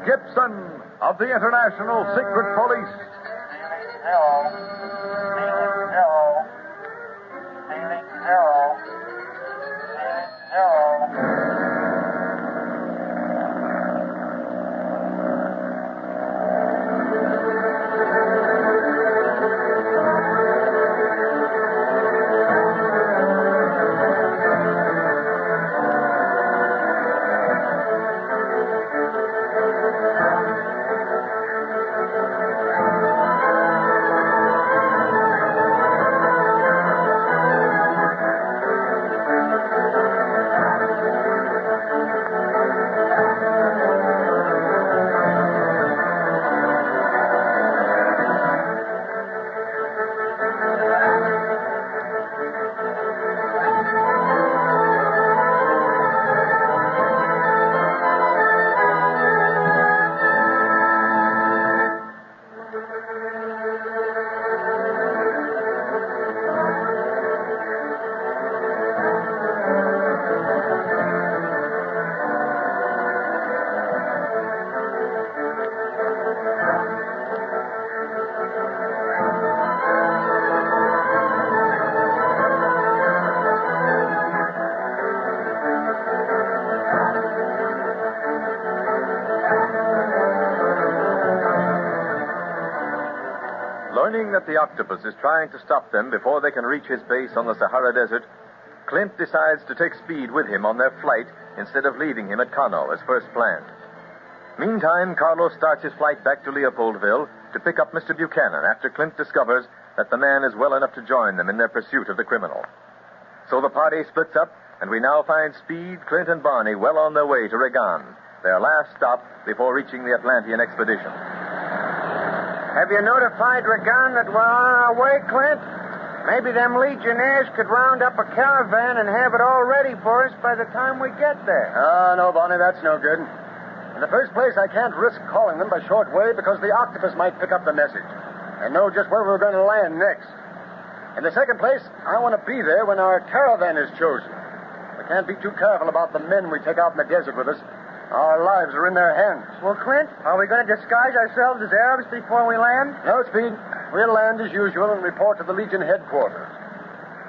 Gibson of the International Secret Police. Zero. Feeling zero. Feeling zero. Feeling zero. Learning that the octopus is trying to stop them before they can reach his base on the Sahara Desert, Clint decides to take Speed with him on their flight instead of leaving him at Kano as first planned. Meantime, Carlos starts his flight back to Leopoldville to pick up Mr. Buchanan after Clint discovers that the man is well enough to join them in their pursuit of the criminal. So the party splits up, and we now find Speed, Clint, and Barney well on their way to Regan, their last stop before reaching the Atlantean expedition. Have you notified Regan that we're on our way, Clint? Maybe them Legionnaires could round up a caravan and have it all ready for us by the time we get there. No, Barney, that's no good. In the first place, I can't risk calling them by shortwave because the octopus might pick up the message and know just where we're going to land next. In the second place, I want to be there when our caravan is chosen. We can't be too careful about the men we take out in the desert with us. Our lives are in their hands. Well, Clint, are we going to disguise ourselves as Arabs before we land? No, Speed. We'll land as usual and report to the Legion headquarters.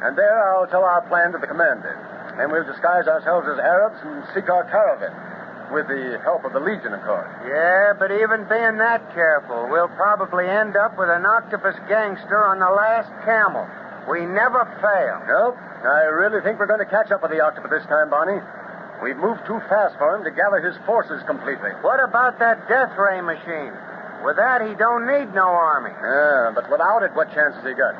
And there I'll tell our plan to the commander. Then we'll disguise ourselves as Arabs and seek our caravan. With the help of the Legion, of course. Yeah, but even being that careful, we'll probably end up with an octopus gangster on the last camel. We never fail. Nope. I really think we're going to catch up with the octopus this time, Barney. We've moved too fast for him to gather his forces completely. What about that death ray machine? With that, he don't need no army. Yeah, but without it, what chance has he got?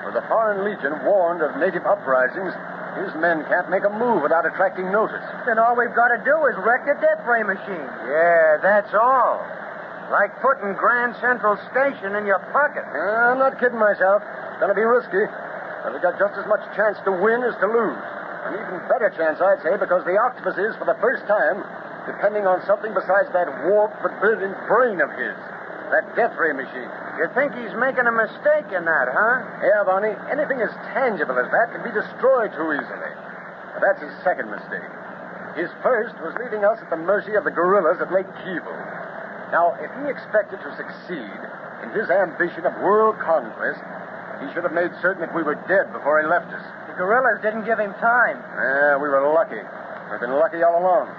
With the Foreign Legion warned of native uprisings, his men can't make a move without attracting notice. Then all we've got to do is wreck the death ray machine. Yeah, that's all. Like putting Grand Central Station in your pocket. I'm not kidding myself. It's going to be risky. But we've got just as much chance to win as to lose. An even better chance, I'd say, because the octopus is, for the first time, depending on something besides that warped but brilliant brain of his. That death ray machine. You think he's making a mistake in that, huh? Yeah, Barney. Anything as tangible as that can be destroyed too easily. But that's his second mistake. His first was leaving us at the mercy of the guerrillas at Lake Kivu. Now, if he expected to succeed in his ambition of world conquest, he should have made certain that we were dead before he left us. The guerrillas didn't give him time. Yeah, we were lucky. We've been lucky all along.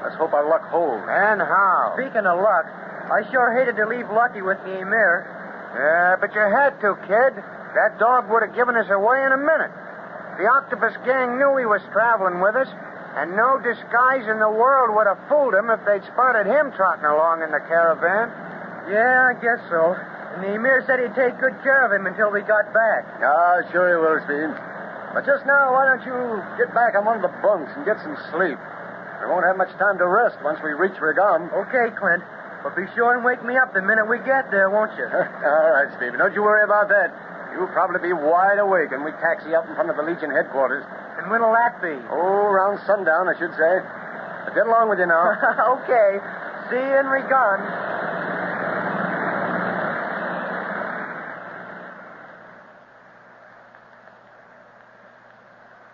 Let's hope our luck holds. And how? Speaking of luck, I sure hated to leave Lucky with the Emir. Yeah, but you had to, kid. That dog would have given us away in a minute. The octopus gang knew he was traveling with us, and no disguise in the world would have fooled him if they'd spotted him trotting along in the caravan. Yeah, I guess so. And the Emir said he'd take good care of him until we got back. Sure he will, Speed. But just now, why don't you get back on one of the bunks and get some sleep? We won't have much time to rest once we reach Regan. Okay, Clint. But be sure and wake me up the minute we get there, won't you? All right, Steve. Don't you worry about that. You'll probably be wide awake when we taxi up in front of the Legion headquarters. And when'll that be? Oh, around sundown, I should say. But get along with you now. Okay. See you in Regan.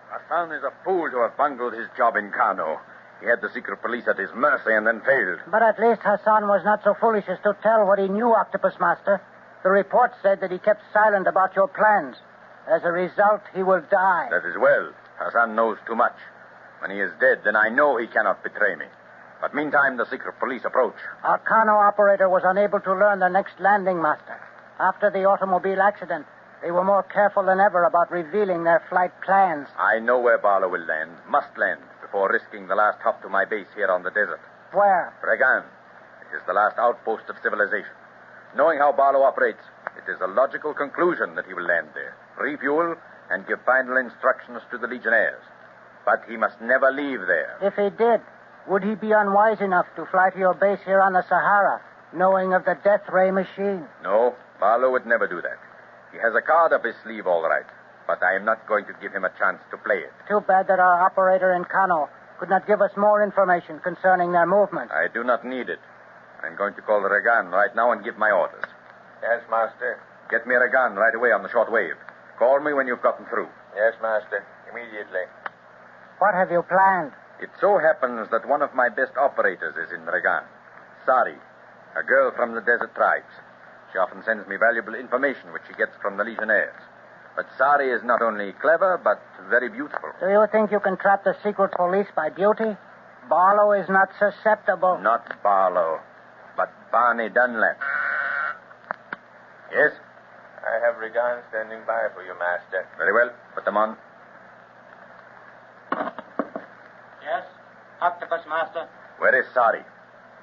Hassan is a fool to have bungled his job in Kano. He had the secret police at his mercy and then failed. But at least Hassan was not so foolish as to tell what he knew, Octopus Master. The report said that he kept silent about your plans. As a result, he will die. That is well. Hassan knows too much. When he is dead, then I know he cannot betray me. But meantime, the secret police approach. Our Kano operator was unable to learn the next landing, Master. After the automobile accident, they were more careful than ever about revealing their flight plans. I know where Barlow will land, must land, before risking the last hop to my base here on the desert. Where? Regan. It is the last outpost of civilization. Knowing how Barlow operates, it is a logical conclusion that he will land there, refuel, and give final instructions to the Legionnaires. But he must never leave there. If he did, would he be unwise enough to fly to your base here on the Sahara, knowing of the death ray machine? No, Barlow would never do that. He has a card up his sleeve, all right. But I am not going to give him a chance to play it. Too bad that our operator in Kano could not give us more information concerning their movements. I do not need it. I'm going to call Regan right now and give my orders. Yes, Master. Get me Regan right away on the short wave. Call me when you've gotten through. Yes, Master. Immediately. What have you planned? It so happens that one of my best operators is in Regan. Sari, a girl from the desert tribes. She often sends me valuable information which she gets from the Legionnaires. But Sari is not only clever, but very beautiful. Do you think you can trap the secret police by beauty? Barlow is not susceptible. Not Barlow, but Barney Dunlap. Yes? I have Regan standing by for you, Master. Very well. Put them on. Yes? Octopus Master? Where is Sari?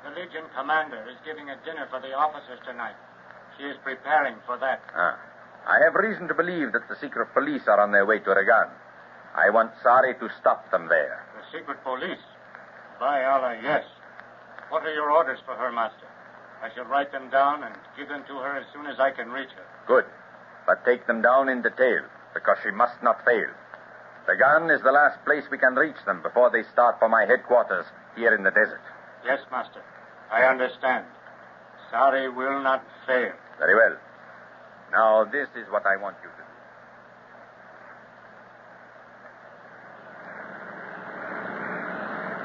The Legion commander is giving a dinner for the officers tonight. She is preparing for that. I have reason to believe that the secret police are on their way to Regan. I want Sari to stop them there. The secret police? By Allah, yes. What are your orders for her, Master? I shall write them down and give them to her as soon as I can reach her. Good. But take them down in detail, because she must not fail. Regan is the last place we can reach them before they start for my headquarters here in the desert. Yes, Master. I understand. Sari will not fail. Very well. Now, this is what I want you to do.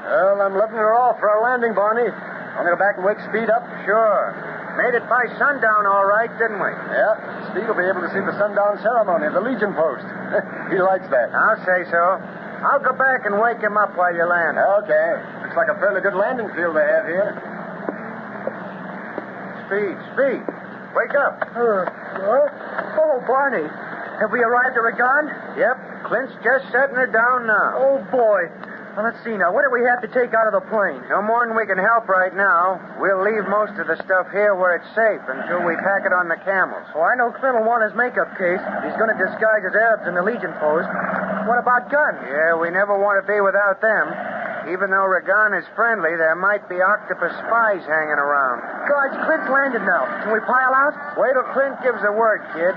Well, I'm letting her off for our landing, Barney. Want to go back and wake Speed up? Sure. Made it by sundown all right, didn't we? Yeah. Speed will be able to see the sundown ceremony at the Legion post. He likes that. I'll say so. I'll go back and wake him up while you land. Okay. Looks like a fairly good landing field they have here. Speed. Wake up. What? Oh, Barney. Have we arrived at Regan? Yep. Clint's just setting her down now. Oh, boy. Well, let's see now. What do we have to take out of the plane? No more than we can help right now. We'll leave most of the stuff here where it's safe until we pack it on the camels. Oh, I know Clint will want his makeup case. He's going to disguise as Arabs in the Legion post. What about guns? Yeah, we never want to be without them. Even though Regan is friendly, there might be octopus spies hanging around. Guards, Clint's landed now. Can we pile out? Wait till Clint gives the word, kid.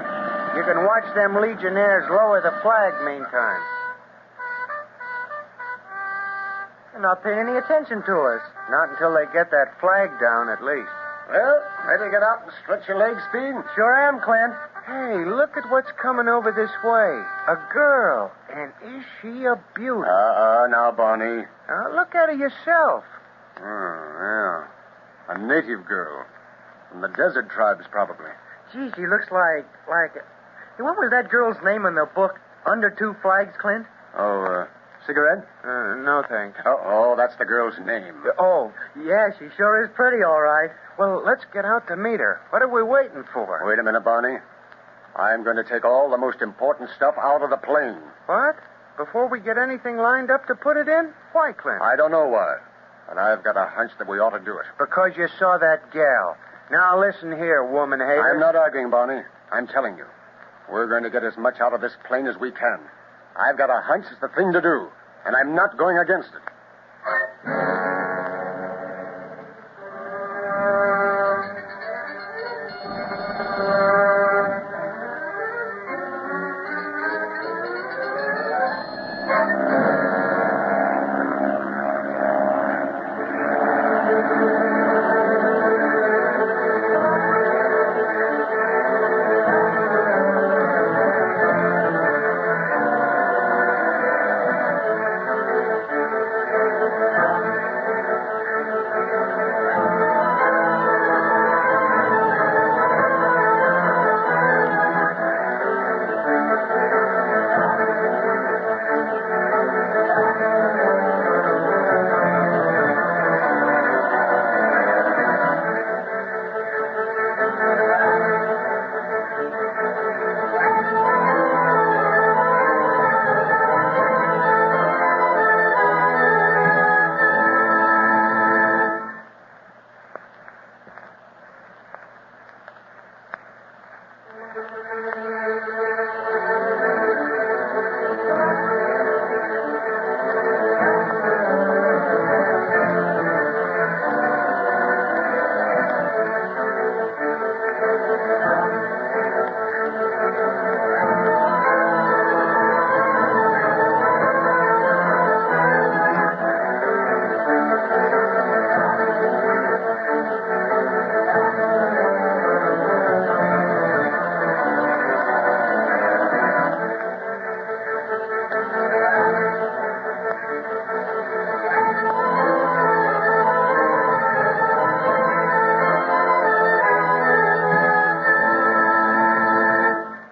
You can watch them Legionnaires lower the flag meantime. They're not paying any attention to us. Not until they get that flag down, at least. Well, ready to get out and stretch your legs, Speed? Sure am, Clint. Hey, look at what's coming over this way. A girl. And is she a beauty? Now, Barney. Look at her yourself. Yeah. A native girl. From the desert tribes, probably. Gee, she looks like... Hey, what was that girl's name in the book, Under Two Flags, Clint? Cigarette? No, thanks. Oh, that's the girl's name. Oh, yeah, she sure is pretty, all right. Well, let's get out to meet her. What are we waiting for? Wait a minute, Barney. I'm going to take all the most important stuff out of the plane. What? Before we get anything lined up to put it in? Why, Clint? I don't know why, but I've got a hunch that we ought to do it. Because you saw that gal. Now, listen here, woman hater. I'm not arguing, Barney. I'm telling you. We're going to get as much out of this plane as we can. I've got a hunch it's the thing to do, and I'm not going against it. Thank you.